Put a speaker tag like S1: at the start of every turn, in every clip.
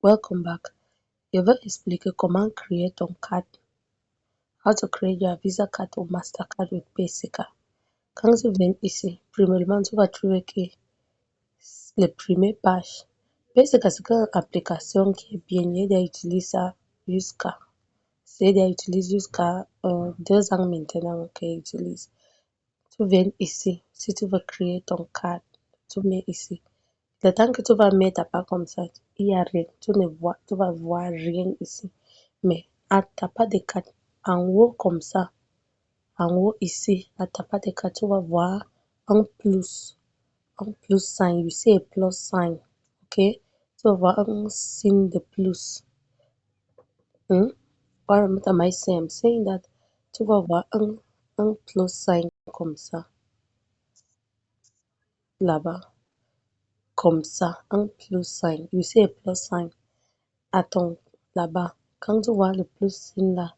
S1: Welcome back. Je vais expliquer comment créer ton card, how to create your Visa card ou Mastercard with PaySika. Quand tu viens ici, premièrement, tu vas trouver que le premier page, PaySika, c'est une application qui est bien, j'ai déjà utilisé ça jusqu'à, j'ai déjà utilisé jusqu'à 2 ans maintenant que j'utilise. Tu viens ici, si tu veux créer ton card, tu mets ici. Le temps que tu vas mettre ta part comme ça, il n'y a rien, tu vas voir rien ici. Mais à ta part de carte, en haut comme ça, en haut ici, à ta part de carte, tu vas voir un plus sign. You see a plus sign, ok? Tu vas voir un signe de plus. What am I saying? I'm saying that tu vas voir un plus sign comme ça, là-bas, comme ça, un plus sign. You see a plus sign. Attends, là-bas, quand tu vois le plus signe là,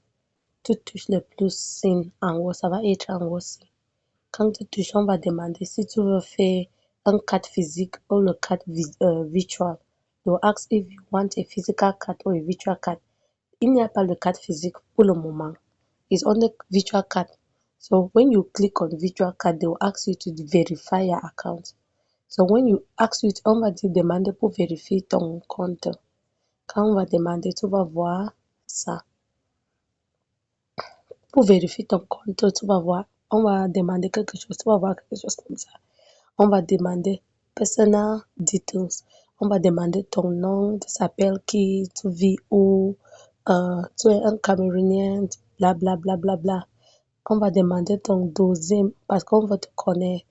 S1: tu touches le plus signe en haut, ça va être en haut aussi. Quand tu touches, on va demander si tu veux faire un card physique ou le card virtual. They will ask if you want a physical card or a virtual card. Il n'y a pas de card physique pour le moment. It's only virtual card. So when you click on virtual card, they will ask you to verify your account. So when you ask you, on va te demander pour vérifier ton compte. Quand on va demander, tu vas voir ça. Pour vérifier ton compte, tu vas voir, on va demander quelque chose, tu vas voir quelque chose comme ça. On va demander personal details. On va demander ton nom, tu t'appelles qui, tu vis où, tu es un Camerounien, bla bla bla bla bla. On va demander ton deuxième parce qu'on va te connaître.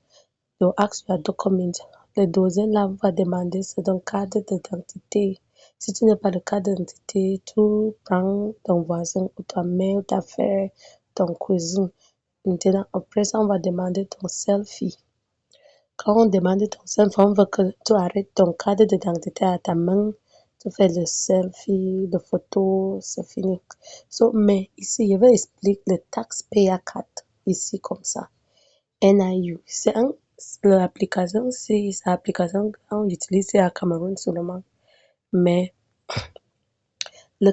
S1: They'll ask your document. Le deuxième là, on va demander c'est ton carte d'identité. Si tu n'as pas de carte d'identité, tu prends ton voisin ou ta mère ou ta frère, ton cousin. Maintenant, après ça, on va demander ton selfie. Quand on demande ton selfie, on veut que tu arrêtes ton carte d'identité à ta main. Tu fais le selfie, le photo, c'est fini. So, mais ici, je vais expliquer le taxpayer card. Ici, comme ça. NIU. L'application, c'est l'application qu'on utilise à Cameroun seulement. Mais le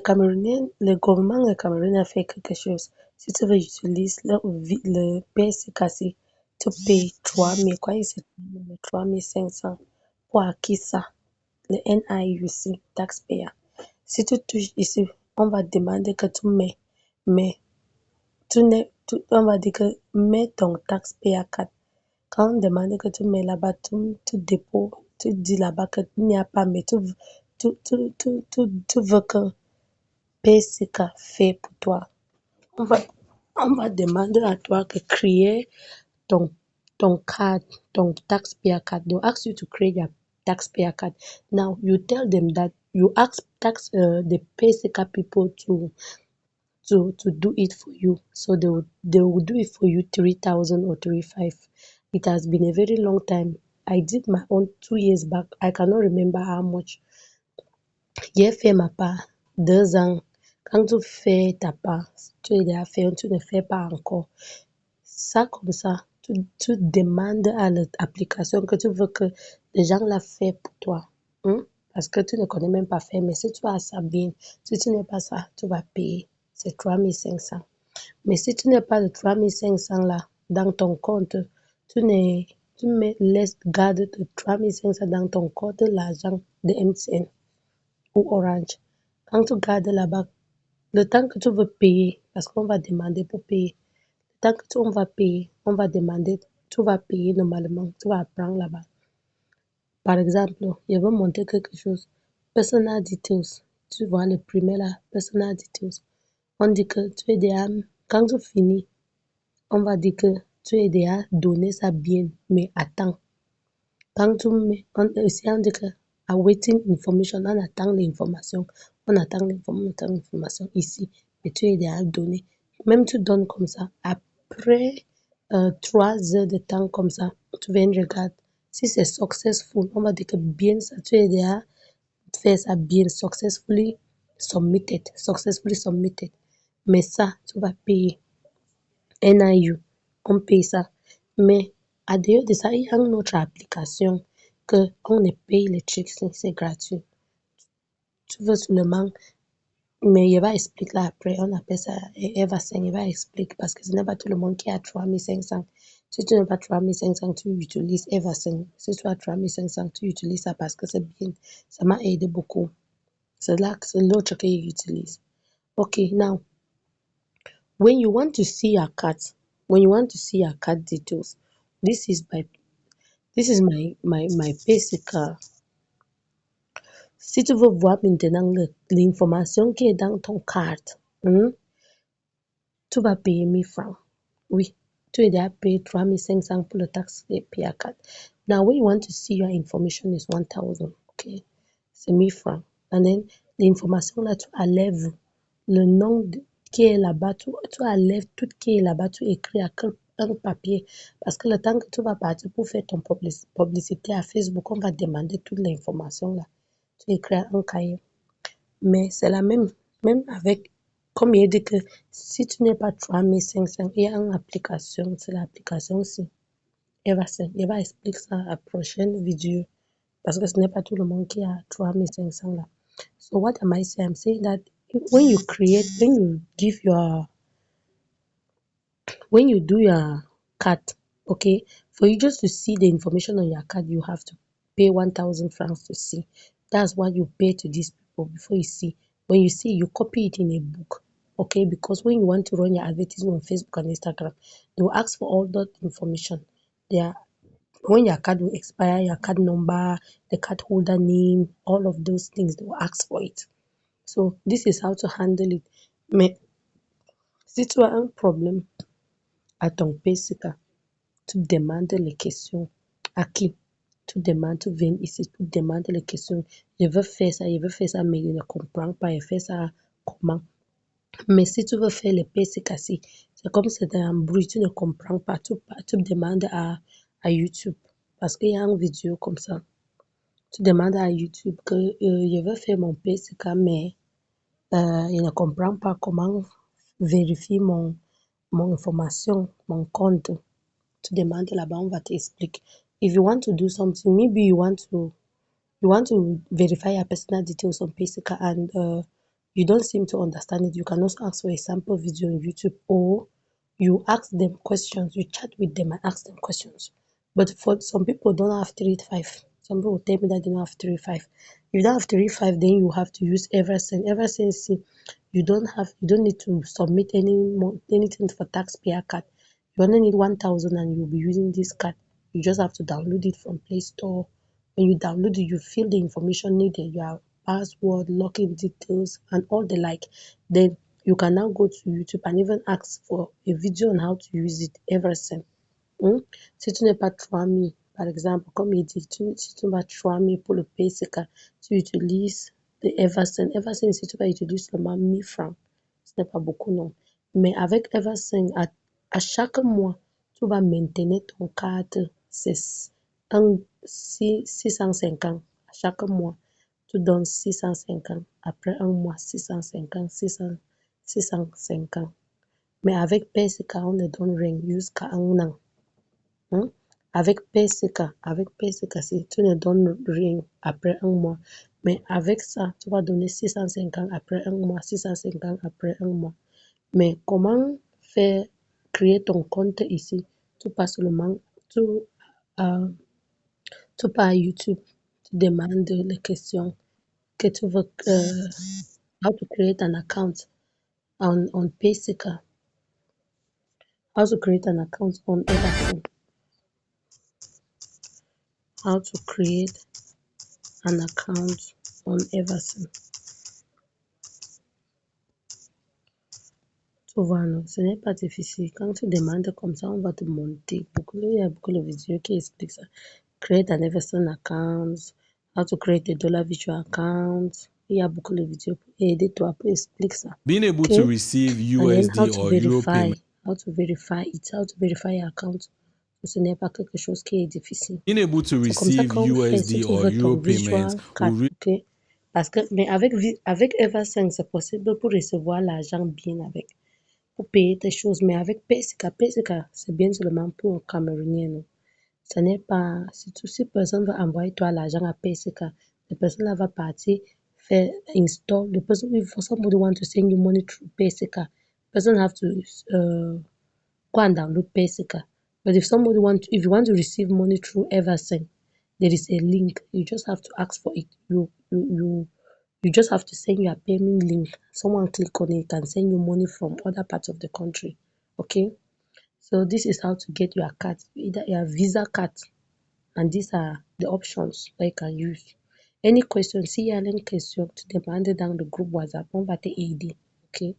S1: gouvernement du Cameroun a fait quelque chose. Si tu veux utiliser le PSC, tu payes 3 000, quoi, c'est 3 500 pour acquis ça, le NIUC, taxpayer. Si tu touches ici, on va demander que tu mets, mais on va dire que mets ton taxpayer card. Quand on demande que tu mets là-bas, tu déposes, tu dis là-bas qu'il n'y a pas, mais tu veux que PCK fait pour toi. On va, on va demander à toi de créer ton, ton card, ton taxpayer card. They'll ask you to create your taxpayer card. Now, you tell them that you ask the PCK people to do it for you. So they will do it for you 3,000 or 3,500. It has been a very long time. I did my own 2 years back. I cannot remember how much. J'ai fait ma part 2 ans. Quand tu fais ta part, tu es déjà fait, tu ne fais pas encore. Ça, comme ça, tu demandes à l'application que tu veux que les gens la fassent pour toi. Parce que tu ne connais même pas faire. Mais si tu as ça bien, si tu n'as pas ça, tu vas payer. C'est 3 500. Mais si tu n'as pas de 3 500 là dans ton compte, garde de 3 500 dans ton compte l'argent de MTN ou Orange. Quand tu gardes là-bas, le temps que tu veux payer, parce qu'on va demander pour payer, le temps que on va payer, on va demander, tu vas payer normalement, tu vas prendre là-bas. Par exemple, je veux monter quelque chose. Personal details. Tu vois le premier là, personal details. On dit que tu es déjà, quand tu finis, on va dire que tu es déjà donné ça bien, mais attends. Quand tu mets, ici on dit que awaiting information, on attend l'information, on attend l'information ici, et tu es déjà donné. Même tu donnes comme ça, après 3 heures de temps comme ça, tu viens regarder. Si c'est successful, on va dire que bien ça, tu es déjà fait ça bien, successfully submitted. Mais ça, tu vas payer. NIU, on paye ça. Mais à dehors de ça, il y a une autre application que on ne paye les trucs, c'est gratuit. tu veux seulement, mais il va expliquer là après, on appelle ça Eversend, il va expliquer parce que ce n'est pas tout le monde qui a 3500. Si tu n'as pas 3500, tu utilises Eversend. Si tu as 3500, tu utilises ça parce que c'est bien. Ça m'a aidé beaucoup. C'est là que c'est l'autre qu'il utilise. Okay, now, when you want to see your cat, when you want to see your cat details, this is my my basic. Si tu veux voir maintenant l'information qui est dans ton carte, tu vas payer 1000 francs. Oui, tu es déjà payé 3500 pour le taxe de PA card. Now, when you want to see your information is 1000, okay? C'est 1000 francs. And then, l'information là, tu enlèves le nom qui est là-bas, tu enlèves tout qui est là-bas, tu écris à un papier. Parce que le temps que tu vas partir pour faire ton publicité à Facebook, on va demander toute l'information là. Tu écris à un cahier. Mais c'est la même, même avec, comme il dit que si tu n'es pas 3500, il y a une application, c'est l'application-ci. Elle va expliquer ça à la prochaine vidéo. Parce que ce n'est pas tout le monde qui a 3500 là. So what am I saying? I'm saying that when you create, when you give your, when you do your card, okay, for you just to see the information on your card, you have to pay 1000 francs to see. That's what you pay to these people before you see. When you see, you copy it in a book, okay, because when you want to run your advertisement on Facebook and Instagram, they will ask for all that information. They are, when your card will expire, your card number, the card holder name, all of those things, they will ask for it. So this is how to handle it. Mais si tu as un problème à ton PCK, tu demandes les questions. À qui? Tu demandes, tu viens ici, tu demandes les questions. Je veux faire ça, mais je ne comprends pas, je fais ça comment? Mais si tu veux faire les PCK, c'est comme c'est un bruit, tu ne comprends pas, tu demandes à YouTube. Parce qu'il y a une vidéo comme ça. Tu demandes à YouTube que je veux faire mon PCK, mais je ne comprends pas comment vérifier mon information, mon compte. Tu demandes là-bas, on va t'expliquer. If you want to do something, maybe you want to verify your personal details on Payseeka and you don't seem to understand it, you can also ask for a sample video on YouTube or you ask them questions, you chat with them and ask them questions. But for some people don't have 3-5. Some people tell me that they don't have 3-5. If you don't have 3-5, then you have to use Eversend. Eversend, see, you don't need to submit anything for taxpayer card. You only need 1000 and you'll be using this card. You just have to download it from Play Store. When you download it, you fill the information needed, your password, login details, and all the like. Then you can now go to YouTube and even ask for a video on how to use it, Eversend. Si tu n'es pas 3000, par exemple, comme il dit, si tu n'as pas 3000 pour le PCK, tu utilises le Eversend. Eversend, si tu vas utiliser seulement 1000 francs, ce n'est pas beaucoup, non. Mais avec Eversend, à chaque mois, tu vas maintenir ton carte, c'est 650. À chaque mois, tu donnes 650. Après un mois, 650, 650. Mais avec PCK, on ne donne rien jusqu'à un an. Avec PCK, si tu ne donnes rien après un mois, mais avec ça, tu vas donner 650 après un mois, 650 après un mois. Mais comment faire créer ton compte ici? Tu passes seulement, euh, tu pars à YouTube, tu demandes les questions que tu veux, how to create an account on PCK, how to create an account on Eversend, how to create an account on Eversend. Tu vois, non, ce n'est pas difficile. Quand tu demandes comme ça, on va te monter. Il y a beaucoup de vidéos qui expliquent ça. Create an Eversend account, how to create a dollar virtual account. Il y a beaucoup de vidéos pour aider toi, pour expliquer ça.
S2: Being able to
S1: Okay?
S2: receive
S1: And then
S2: USD or Euro payment.
S1: how to verify it, how to verify your account. Ce n'est pas quelque chose qui est difficile.
S2: Being able to
S1: C'est comme ça
S2: receive
S1: qu'on fait si
S2: USD
S1: tu
S2: or
S1: veux ton
S2: Euro payments
S1: visual card,
S2: will
S1: ok? Parce que, mais avec Eversend, c'est possible pour recevoir l'argent bien avec, pour payer tes choses. Mais avec PCK, c'est bien seulement pour un Camerounais, non? Ce n'est pas, si personne veut envoyer toi l'argent à PCK, la personne là va partir install the person. If for somebody want to send you money through Paysika, person have to go and download Paysika. But if you want to receive money through Eversend, there is a link. You just have to ask for it. You just have to send your payment link. Someone click on it and send you money from other parts of the country. Okay. So this is how to get your card, either your Visa card, and these are the options that you can use. Any question, si y a une question, tu demandes dans le groupe WhatsApp, on va te aider. OK?